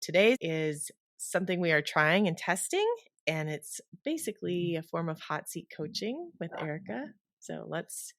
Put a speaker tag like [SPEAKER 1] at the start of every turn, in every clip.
[SPEAKER 1] Today is something we are trying and testing, and it's basically a form of hot seat coaching with Erica. So let's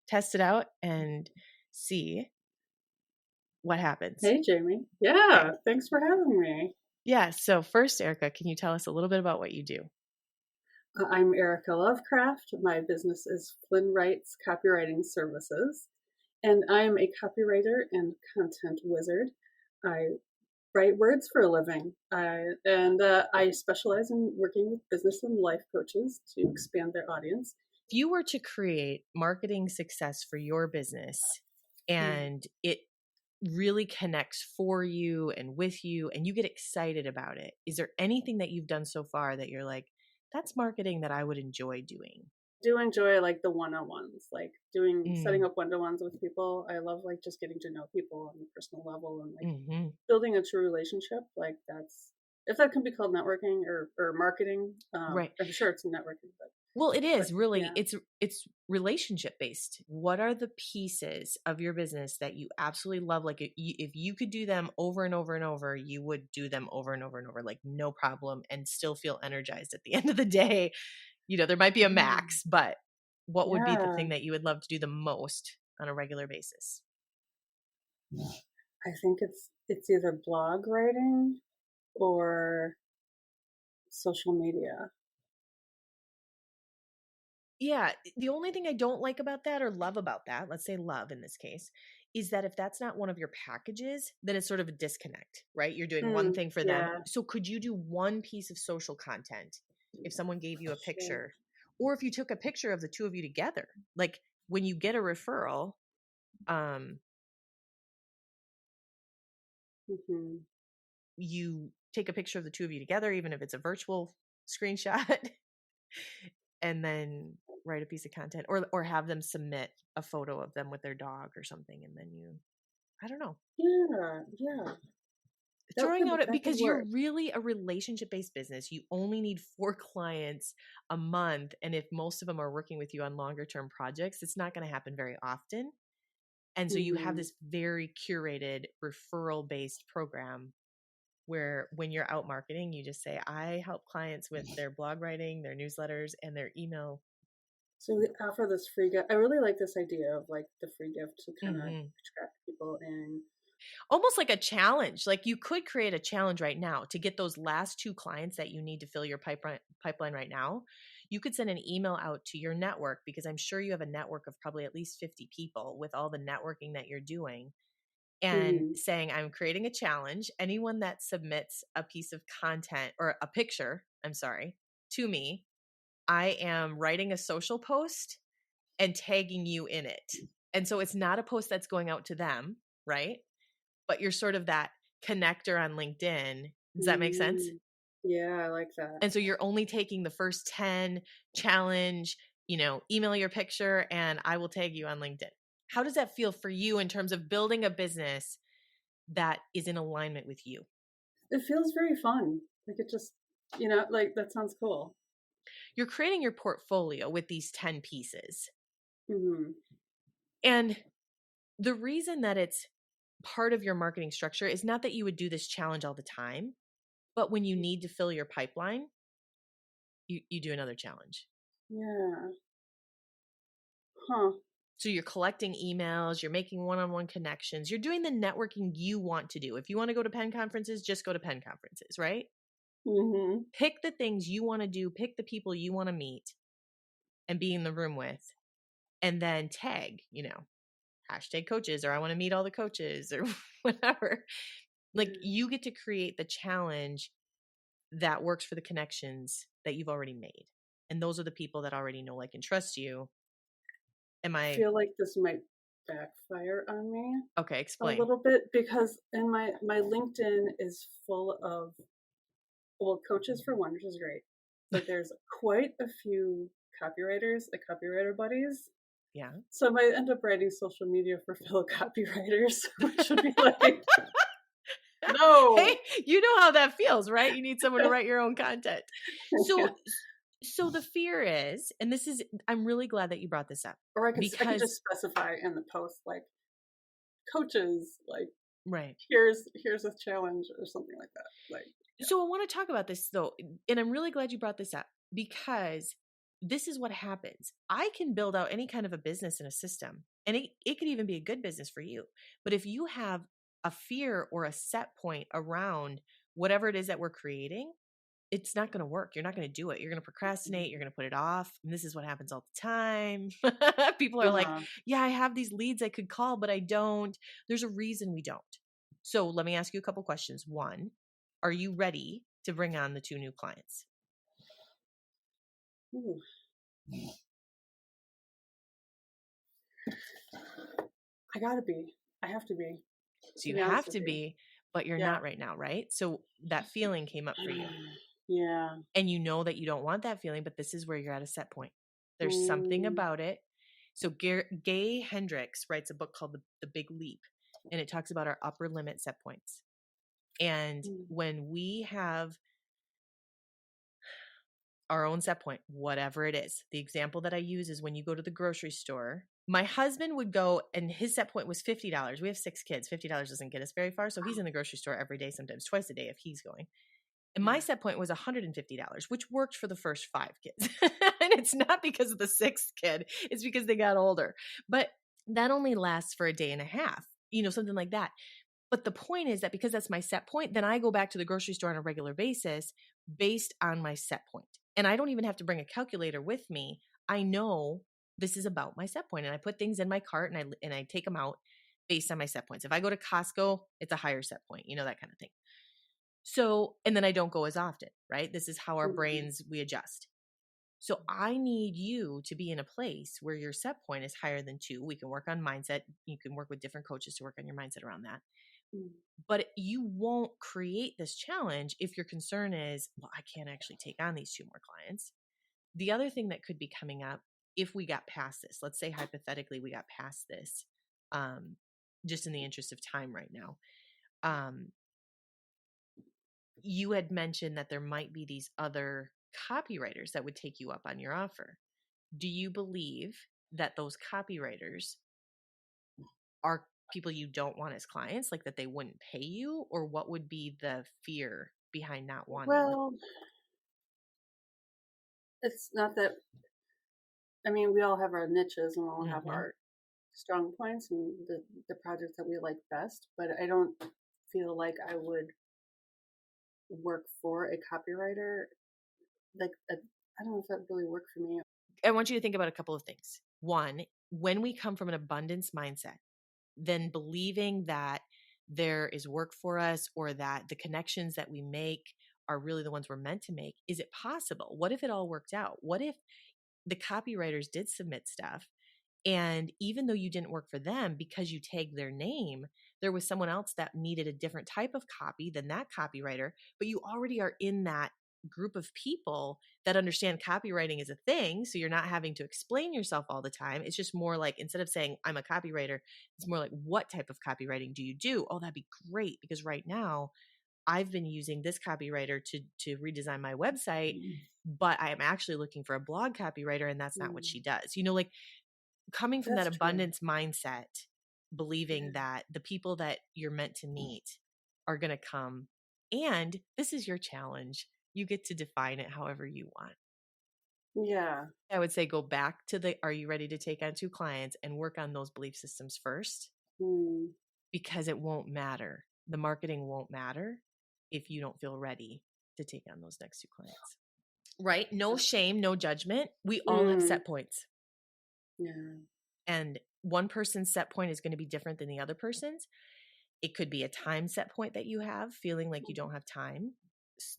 [SPEAKER 1] test it out and see what happens.
[SPEAKER 2] Hey, Jaime. Yeah, thanks for having me.
[SPEAKER 1] Yeah. So first, Erica, can you tell us a little bit about what you do?
[SPEAKER 2] I'm Erica Lovecraft. My business is Flynn Wrights Copywriting Services, and I'm a copywriter and content wizard. I write words for a living, I specialize in working with business and life coaches to expand their audience.
[SPEAKER 1] If you were to create marketing success for your business and it really connects for you and with you and you get excited about it, is there anything that you've done so far that you're like, that's marketing that I would enjoy doing?
[SPEAKER 2] Do enjoy like the one-on-ones, like setting up one-on-ones with people. I love like just getting to know people on a personal level and like building a true relationship. Like that's, if that can be called networking or marketing,
[SPEAKER 1] Right.
[SPEAKER 2] I'm sure it's networking, but
[SPEAKER 1] Well, it is really,
[SPEAKER 2] yeah.
[SPEAKER 1] it's relationship based. What are the pieces of your business that you absolutely love? Like if you could do them over and over and over, you would do them over and over and over, like no problem, and still feel energized at the end of the day. You know, there might be a max, but what would be the
[SPEAKER 2] Yeah,
[SPEAKER 1] thing that you would love to do the most on a regular basis?
[SPEAKER 2] I think it's either blog writing or social media.
[SPEAKER 1] Yeah, the only thing I don't like about that or love about that, let's say love in this case, is that if that's not one of your packages, then it's sort of a disconnect, right? You're doing one thing for them.
[SPEAKER 2] Yeah,
[SPEAKER 1] So could you do one piece of social content if someone gave you a
[SPEAKER 2] sure.
[SPEAKER 1] picture, or if you took a picture of the two of you together? Like when you get a referral, um, you take a picture of the two of you together, even if it's a virtual screenshot, and then write a piece of content or have them submit a photo of them with their dog or something, and then you, I don't know,
[SPEAKER 2] Yeah.
[SPEAKER 1] throwing out it,
[SPEAKER 2] That could
[SPEAKER 1] because you're
[SPEAKER 2] work.
[SPEAKER 1] really a relationship based business. You only need 4 clients a month, and if most of them are working with you on longer term projects, it's not going to happen very often. And so you have
[SPEAKER 2] Mhm.
[SPEAKER 1] this very curated referral based program where when you're out marketing, you just say, I help clients with their blog writing, their newsletters, and their email.
[SPEAKER 2] So we offer this free gift. I really like this idea of like the free gift to kind of attract people in.
[SPEAKER 1] Almost like a challenge. Like you could create a challenge right now to get those last 2 clients that you need to fill your pipeline right now. You could send an email out to your network, because I'm sure you have a network of probably at least 50 people with all the networking that you're doing, and
[SPEAKER 2] Mhm.
[SPEAKER 1] saying, I'm creating a challenge. Anyone that submits a piece of content or a picture, to me, I am writing a social post and tagging you in it. And so it's not a post that's going out to them, right? But you're sort of that connector on LinkedIn. Does that make sense?
[SPEAKER 2] Yeah, I like that.
[SPEAKER 1] And so you're only taking the first 10 challenge, email your picture and I will tag you on LinkedIn. How does that feel for you in terms of building a business that is in alignment with you?
[SPEAKER 2] It feels very fun. Like it just, like that sounds cool.
[SPEAKER 1] You're creating your portfolio with these 10 pieces.
[SPEAKER 2] Mhm.
[SPEAKER 1] And the reason that it's part of your marketing structure is not that you would do this challenge all the time, but when you need to fill your pipeline, you do another challenge.
[SPEAKER 2] Yeah. Huh.
[SPEAKER 1] So you're collecting emails, you're making one-on-one connections, you're doing the networking you want to do. If you want to go to pen conferences, just go to pen conferences, right?
[SPEAKER 2] Mhm.
[SPEAKER 1] Pick the things you want to do, pick the people you want to meet and be in the room with, and then tag, hashtag coaches, or I want to meet all the coaches, or whatever. Like you get to create the challenge that works for the connections that you've already made. And those are the people that already know, like, and trust you.
[SPEAKER 2] I feel like this might backfire on me
[SPEAKER 1] Okay,
[SPEAKER 2] a
[SPEAKER 1] explain.
[SPEAKER 2] little bit because in my LinkedIn is full of, well, coaches for one, which is great, but there's quite a few copywriters, like copywriter buddies.
[SPEAKER 1] Yeah.
[SPEAKER 2] So I might end up writing social media for fellow copywriters, which would be like,
[SPEAKER 1] Hey,
[SPEAKER 2] no.
[SPEAKER 1] you know how that feels, right? You need someone to write your own content.
[SPEAKER 2] Yeah.
[SPEAKER 1] So the fear is, and this is, I'm really glad that you brought this up,
[SPEAKER 2] Or I could
[SPEAKER 1] because
[SPEAKER 2] just specify in the post like coaches, like
[SPEAKER 1] Right.
[SPEAKER 2] here's a challenge or something like that. Like, yeah.
[SPEAKER 1] So I want to talk about this though, and I'm really glad you brought this up because this is what happens. I can build out any kind of a business and a system, and it could even be a good business for you. But if you have a fear or a set point around whatever it is that we're creating, it's not going to work. You're not going to do it. You're going to procrastinate. You're going to put it off. And this is what happens all the time. People are like,
[SPEAKER 2] Uh-huh.
[SPEAKER 1] yeah, I have these leads I could call, but I don't. There's a reason we don't. So let me ask you a couple questions. One, are you ready to bring on the 2 new clients?
[SPEAKER 2] Ooh. I gotta be. I have to be.
[SPEAKER 1] So
[SPEAKER 2] To
[SPEAKER 1] you
[SPEAKER 2] be honest
[SPEAKER 1] have
[SPEAKER 2] with
[SPEAKER 1] to
[SPEAKER 2] you.
[SPEAKER 1] be, but you're
[SPEAKER 2] Yeah.
[SPEAKER 1] not right now, right? So that feeling came up for you.
[SPEAKER 2] Yeah.
[SPEAKER 1] And you know that you don't want that feeling, but this is where you're at a set point. There's something
[SPEAKER 2] Mm,
[SPEAKER 1] about it. So Gay Hendricks writes a book called the Big Leap, and it talks about our upper limit set points. And
[SPEAKER 2] mm,
[SPEAKER 1] when we have our own set point, whatever it is, the example that I use is when you go to the grocery store. My husband would go and his set point was $50. We have 6 kids. $50 doesn't get us very far. So he's in the grocery store every day, sometimes twice a day if he's going. And my
[SPEAKER 2] yeah.
[SPEAKER 1] set point was $150, which worked for the first 5 kids. And it's not because of the 6th kid, it's because they got older. But that only lasts for a day and a half, something like that. But the point is that because that's my set point, then I go back to the grocery store on a regular basis based on my set point. And I don't even have to bring a calculator with me. I know this is about my set point, and I put things in my cart and I take them out based on my set points. If I go to Costco, it's a higher set point, that kind of thing. So, and then I don't go as often, right? This is how our
[SPEAKER 2] Mhm.
[SPEAKER 1] brains, we adjust. So I need you to be in a place where your set point is higher than 2. We can work on mindset. You can work with different coaches to work on your mindset around that.
[SPEAKER 2] Mm.
[SPEAKER 1] But you won't create this challenge if your concern is, well, I can't actually take on these 2 more clients. The other thing that could be coming up, if we got past this, let's say hypothetically we got past this, just in the interest of time right now, um, you had mentioned that there might be these other copywriters that would take you up on your offer. Do you believe that those copywriters are people you don't want as clients, like that they wouldn't pay you? Or what would be the fear behind not wanting?
[SPEAKER 2] Well, it's not that. I mean, we all have our niches and we all have
[SPEAKER 1] Mm-hmm.
[SPEAKER 2] our strong points and the projects that we like best. But I don't feel like I would work for a copywriter. Like, I don't know if that really worked for me.
[SPEAKER 1] I want you to think about a couple of things. One, when we come from an abundance mindset, then believing that there is work for us or that the connections that we make are really the ones we're meant to make. Is it possible? What if it all worked out? What if the copywriters did submit stuff, and even though you didn't work for them because you tagged their name, there was someone else that needed a different type of copy than that copywriter, but you already are in that group of people that understand copywriting is a thing. So you're not having to explain yourself all the time. It's just more like, instead of saying, I'm a copywriter, it's more like, what type of copywriting do you do? Oh, that'd be great. Because right now I've been using this copywriter to redesign my website, but I am actually looking for a blog copywriter, and that's not what she
[SPEAKER 2] Mm,
[SPEAKER 1] does. Like coming from that
[SPEAKER 2] that's true.
[SPEAKER 1] abundance mindset, believing
[SPEAKER 2] Yeah.
[SPEAKER 1] that the people that you're meant to meet are going to come, and this is your challenge. You get to define it however you want.
[SPEAKER 2] Yeah.
[SPEAKER 1] I would say go back to are you ready to take on 2 clients and work on those belief systems first,
[SPEAKER 2] Mm,
[SPEAKER 1] because it won't matter. The marketing won't matter if you don't feel ready to take on those next 2 clients. Right? No shame, no judgment. We all have
[SPEAKER 2] mm,
[SPEAKER 1] set points.
[SPEAKER 2] yeah.
[SPEAKER 1] And one person's set point is going to be different than the other person's. It could be a time set point that you have, feeling like you don't have time.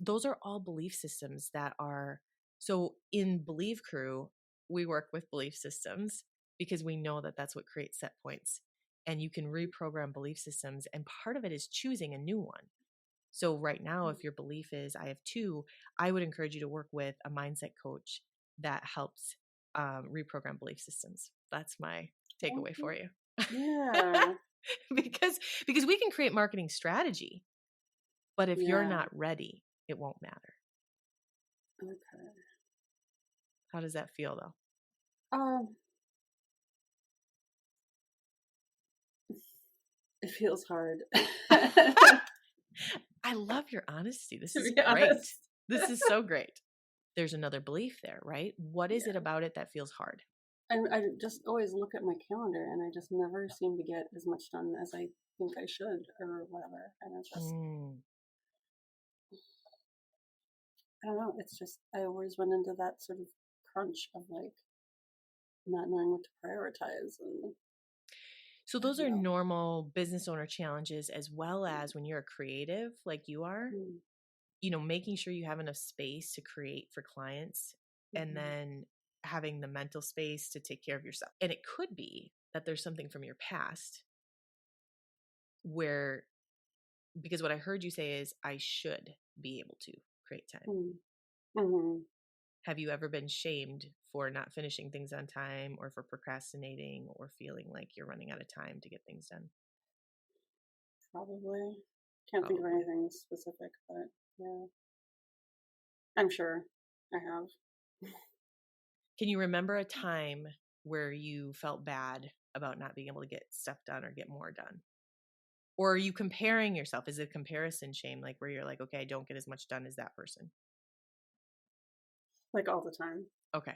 [SPEAKER 1] Those are all belief systems that are. So in Believe Crew, we work with belief systems because we know that that's what creates set points. And you can reprogram belief systems. And part of it is choosing a new one. So right now, if your belief is I have 2, I would encourage you to work with a mindset coach that helps reprogram belief systems. That's my takeaway
[SPEAKER 2] Okay.
[SPEAKER 1] for you.
[SPEAKER 2] Yeah.
[SPEAKER 1] because because we can create marketing strategy, but if you're
[SPEAKER 2] Yeah.
[SPEAKER 1] not ready, it won't matter.
[SPEAKER 2] Okay.
[SPEAKER 1] How does that feel though?
[SPEAKER 2] Um, It feels hard.
[SPEAKER 1] I love your honesty. This
[SPEAKER 2] To
[SPEAKER 1] is
[SPEAKER 2] be
[SPEAKER 1] great.
[SPEAKER 2] honest.
[SPEAKER 1] This is so great. There's another belief there, right? What is it
[SPEAKER 2] Yeah.
[SPEAKER 1] about it that feels hard?
[SPEAKER 2] I just always look at my calendar and I just never seem to get as much done as I think I should or whatever. And it's just,
[SPEAKER 1] Mm.
[SPEAKER 2] I don't know. It's just, I always run into that sort of crunch of like not knowing what to prioritize. And
[SPEAKER 1] So
[SPEAKER 2] I
[SPEAKER 1] those
[SPEAKER 2] don't
[SPEAKER 1] are
[SPEAKER 2] know.
[SPEAKER 1] normal business owner challenges, as well as when you're a creative like you are,
[SPEAKER 2] Mm,
[SPEAKER 1] making sure you have enough space to create for clients, and
[SPEAKER 2] mhm,
[SPEAKER 1] then having the mental space to take care of yourself. And it could be that there's something from your past where, because what I heard you say is, I should be able to create time.
[SPEAKER 2] mm, mhm.
[SPEAKER 1] Have you ever been shamed for not finishing things on time, or for procrastinating, or feeling like you're running out of time to get things done?
[SPEAKER 2] Probably. Can't think of
[SPEAKER 1] Probably.
[SPEAKER 2] anything specific, but yeah, I'm sure I have.
[SPEAKER 1] Can you remember a time where you felt bad about not being able to get stuff done or get more done? Or are you comparing yourself? Is it comparison shame, like where you're like, okay, I don't get as much done as that person?
[SPEAKER 2] Like all the time.
[SPEAKER 1] Okay.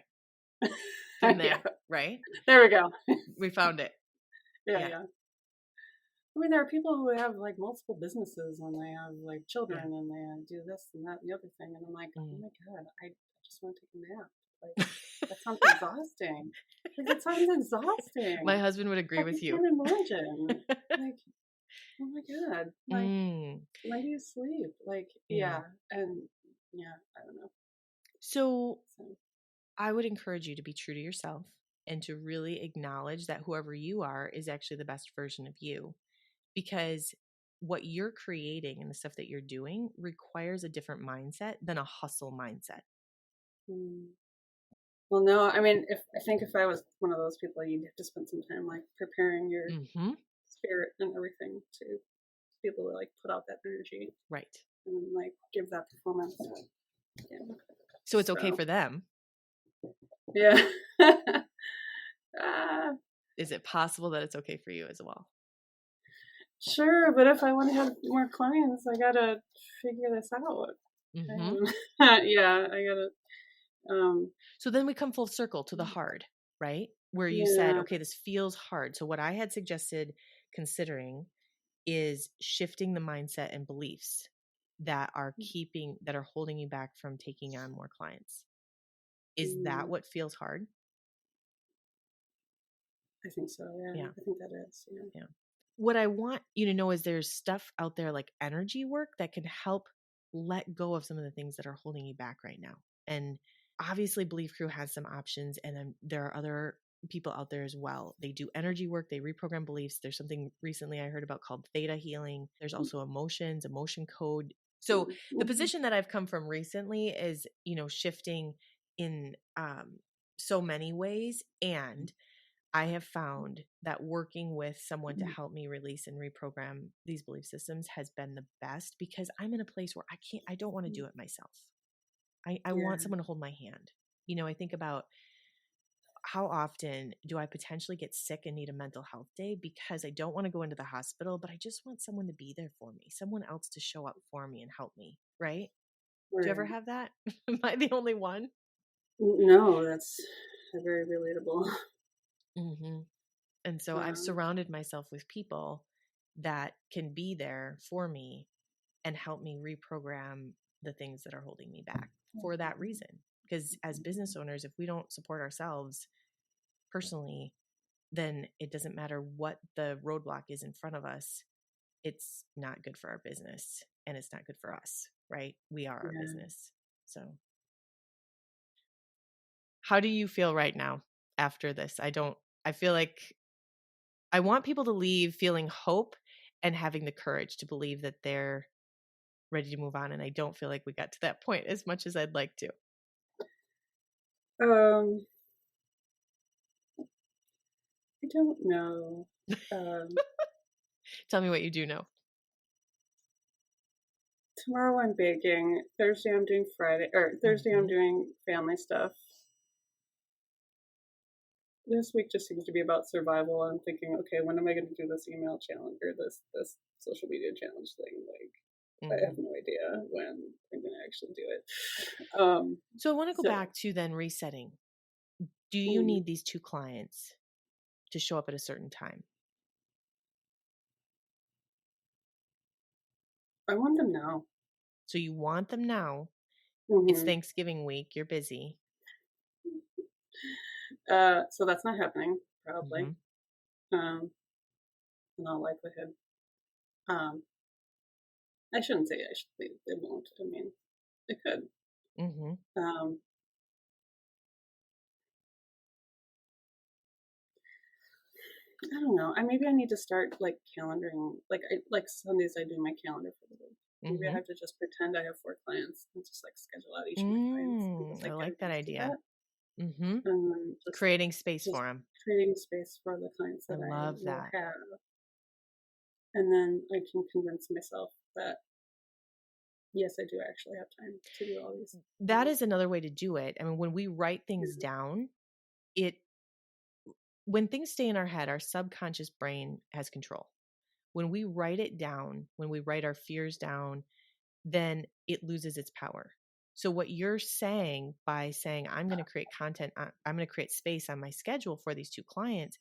[SPEAKER 1] Been
[SPEAKER 2] Yeah.
[SPEAKER 1] there, right?
[SPEAKER 2] There we go.
[SPEAKER 1] We found it.
[SPEAKER 2] Yeah,
[SPEAKER 1] Yeah.
[SPEAKER 2] yeah. I mean, there are people who have like multiple businesses and they have like children
[SPEAKER 1] Yeah.
[SPEAKER 2] and they do this and that and the other thing. And I'm like, oh
[SPEAKER 1] Mm.
[SPEAKER 2] my God, I just want to take a nap. Like, that sounds exhausting. Like, it sounds
[SPEAKER 1] My
[SPEAKER 2] exhausting.
[SPEAKER 1] husband would agree
[SPEAKER 2] Like, I
[SPEAKER 1] with you.
[SPEAKER 2] can't imagine. Like, oh my God. Like,
[SPEAKER 1] Mm.
[SPEAKER 2] when do you sleep? Like,
[SPEAKER 1] Yeah.
[SPEAKER 2] yeah. And yeah, I don't know.
[SPEAKER 1] So
[SPEAKER 2] So,
[SPEAKER 1] I would encourage you to be true to yourself and to really acknowledge that whoever you are is actually the best version of you, because what you're creating and the stuff that you're doing requires a different mindset than a hustle mindset.
[SPEAKER 2] mm. Well, no, I mean, I think if I was one of those people, you'd have to spend some time like preparing your
[SPEAKER 1] Mm-hmm.
[SPEAKER 2] spirit and everything to be able to like put out that energy
[SPEAKER 1] Right.
[SPEAKER 2] and like give that performance. Yeah.
[SPEAKER 1] So it's okay
[SPEAKER 2] So
[SPEAKER 1] for them.
[SPEAKER 2] yeah. Ah,
[SPEAKER 1] Is it possible that it's okay for you as well?
[SPEAKER 2] sure, but if I want to have more clients, I gotta figure this out.
[SPEAKER 1] Mm-hmm.
[SPEAKER 2] Yeah, I gotta.
[SPEAKER 1] So then we come full circle to the hard, right? Where you said,
[SPEAKER 2] Yeah.
[SPEAKER 1] okay, this feels hard. So what I had suggested considering is shifting the mindset and beliefs that are holding you back from taking on more clients. Is that
[SPEAKER 2] Mm,
[SPEAKER 1] what feels hard?
[SPEAKER 2] I think so. Yeah,
[SPEAKER 1] Yeah.
[SPEAKER 2] I think that is. Yeah.
[SPEAKER 1] Yeah. What I want you to know is there's stuff out there like energy work that can help let go of some of the things that are holding you back right now. And obviously, Believe Crew has some options, and then there are other people out there as well. They do energy work, they reprogram beliefs. There's something recently I heard about called theta healing. There's also emotion code. So the
[SPEAKER 2] Mm-hmm.
[SPEAKER 1] position that I've come from recently is, shifting in so many ways. And I have found that working with someone to help me release and reprogram these belief systems has been the best, because I'm in a place where I don't want to do it myself. I want
[SPEAKER 2] Yeah.
[SPEAKER 1] someone to hold my hand. I think about how often do I potentially get sick and need a mental health day because I don't want to go into the hospital, but I just want someone to be there for me, someone else to show up for me and help me, right? Do you ever
[SPEAKER 2] Right.
[SPEAKER 1] have that? Am I the only one?
[SPEAKER 2] No, that's very relatable.
[SPEAKER 1] Mm-hmm. And so I've
[SPEAKER 2] Um,
[SPEAKER 1] surrounded myself with people that can be there for me and help me reprogram the things that are holding me back for that reason. Because as business owners, if we don't support ourselves personally, then it doesn't matter what the roadblock is in front of us. It's not good for our business and it's not good for us, right? We are our
[SPEAKER 2] yeah.
[SPEAKER 1] business. So, how do you feel right now after this? I feel like I want people to leave feeling hope and having the courage to believe that they're ready to move on. And I don't feel like we got to that point as much as I'd like to.
[SPEAKER 2] Um, I don't know. Um,
[SPEAKER 1] Tell me what you do know.
[SPEAKER 2] Tomorrow I'm baking. Thursday I'm doing Thursday I'm
[SPEAKER 1] Mm-hmm.
[SPEAKER 2] doing family stuff. this week just seems to be about survival. I'm thinking, okay, when am I going to do this email challenge or this social media challenge thing? Like, I have
[SPEAKER 1] Mhm.
[SPEAKER 2] no idea when I'm going to actually do it.
[SPEAKER 1] So I want to go
[SPEAKER 2] So,
[SPEAKER 1] back to then resetting. Do you
[SPEAKER 2] mm,
[SPEAKER 1] need these 2 clients to show up at a certain time?
[SPEAKER 2] I want them now.
[SPEAKER 1] So you want them now. It's
[SPEAKER 2] Hmm.
[SPEAKER 1] Thanksgiving week, you're busy.
[SPEAKER 2] So that's not happening, probably,
[SPEAKER 1] Mhm.
[SPEAKER 2] in all likelihood. Um, I shouldn't say I should. They won't. I mean, they could.
[SPEAKER 1] Mhm.
[SPEAKER 2] Um, I don't know. Maybe I need to start like calendaring. Like Sundays, I do my calendar for the week. Maybe I
[SPEAKER 1] Mhm.
[SPEAKER 2] have to just pretend I have 4 clients and just like schedule out each of my clients and just
[SPEAKER 1] I
[SPEAKER 2] like get
[SPEAKER 1] like that
[SPEAKER 2] used to
[SPEAKER 1] idea.
[SPEAKER 2] that,
[SPEAKER 1] Mhm.
[SPEAKER 2] and then
[SPEAKER 1] Creating space
[SPEAKER 2] just
[SPEAKER 1] for them.
[SPEAKER 2] creating space for the clients
[SPEAKER 1] I
[SPEAKER 2] that I
[SPEAKER 1] love
[SPEAKER 2] will
[SPEAKER 1] that.
[SPEAKER 2] have, and then I can convince myself that yes, I do actually have time to do all these
[SPEAKER 1] That
[SPEAKER 2] things.
[SPEAKER 1] is another way to do it. I mean, when we write things
[SPEAKER 2] Yeah.
[SPEAKER 1] down, it when things stay in our head, our subconscious brain has control. When we write it down, when we write our fears down, then it loses its power. So what you're saying by saying I'm going to create content, I'm going to create space on my schedule for these 2 clients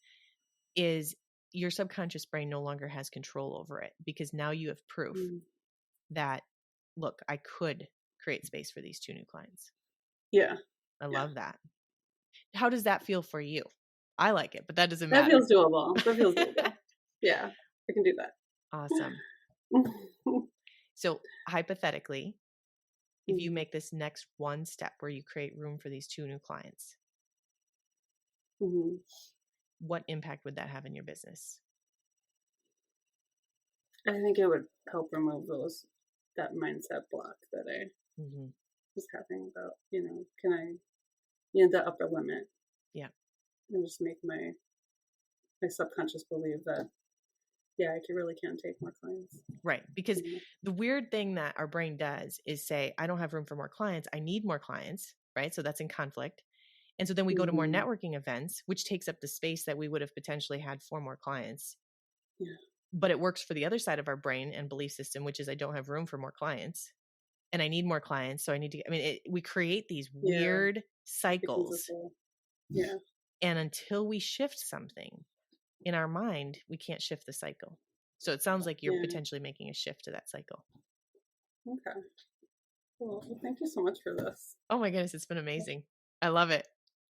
[SPEAKER 1] is your subconscious brain no longer has control over it because now you have proof
[SPEAKER 2] Mm.
[SPEAKER 1] that look, I could create space for these 2 new clients.
[SPEAKER 2] Yeah.
[SPEAKER 1] I
[SPEAKER 2] Yeah.
[SPEAKER 1] love that. How does that feel for you? I like it, but that doesn't
[SPEAKER 2] That
[SPEAKER 1] matter.
[SPEAKER 2] feels doable. That feels doable. Yeah, I can do that.
[SPEAKER 1] Awesome. So, hypothetically, if you
[SPEAKER 2] Mhm.
[SPEAKER 1] make this next one step where you create room for these 2 new clients,
[SPEAKER 2] Mhm.
[SPEAKER 1] what impact would that have in your business?
[SPEAKER 2] I think it would help remove that mindset block that I
[SPEAKER 1] Mhm.
[SPEAKER 2] was having about, can I, the upper limit,
[SPEAKER 1] Yeah.
[SPEAKER 2] and just make my subconscious believe that, yeah, really can take more clients.
[SPEAKER 1] Right. Because
[SPEAKER 2] You know?
[SPEAKER 1] the weird thing that our brain does is say, I don't have room for more clients. I need more clients. Right. So that's in conflict. And so then we go to more
[SPEAKER 2] Mhm.
[SPEAKER 1] networking events, which takes up the space that we would have potentially had for more clients.
[SPEAKER 2] Yeah.
[SPEAKER 1] But it works for the other side of our brain and belief system, which is I don't have room for more clients and I need more clients. So I need to, I mean, we create these
[SPEAKER 2] Yeah.
[SPEAKER 1] weird
[SPEAKER 2] It becomes this
[SPEAKER 1] cycles.
[SPEAKER 2] whole. Yeah.
[SPEAKER 1] And until we shift something in our mind, we can't shift the cycle. So it sounds like you're
[SPEAKER 2] Yeah.
[SPEAKER 1] potentially making a shift to that cycle.
[SPEAKER 2] Okay. Cool. Well, thank you so much for this.
[SPEAKER 1] Oh my goodness, it's been amazing. I love it.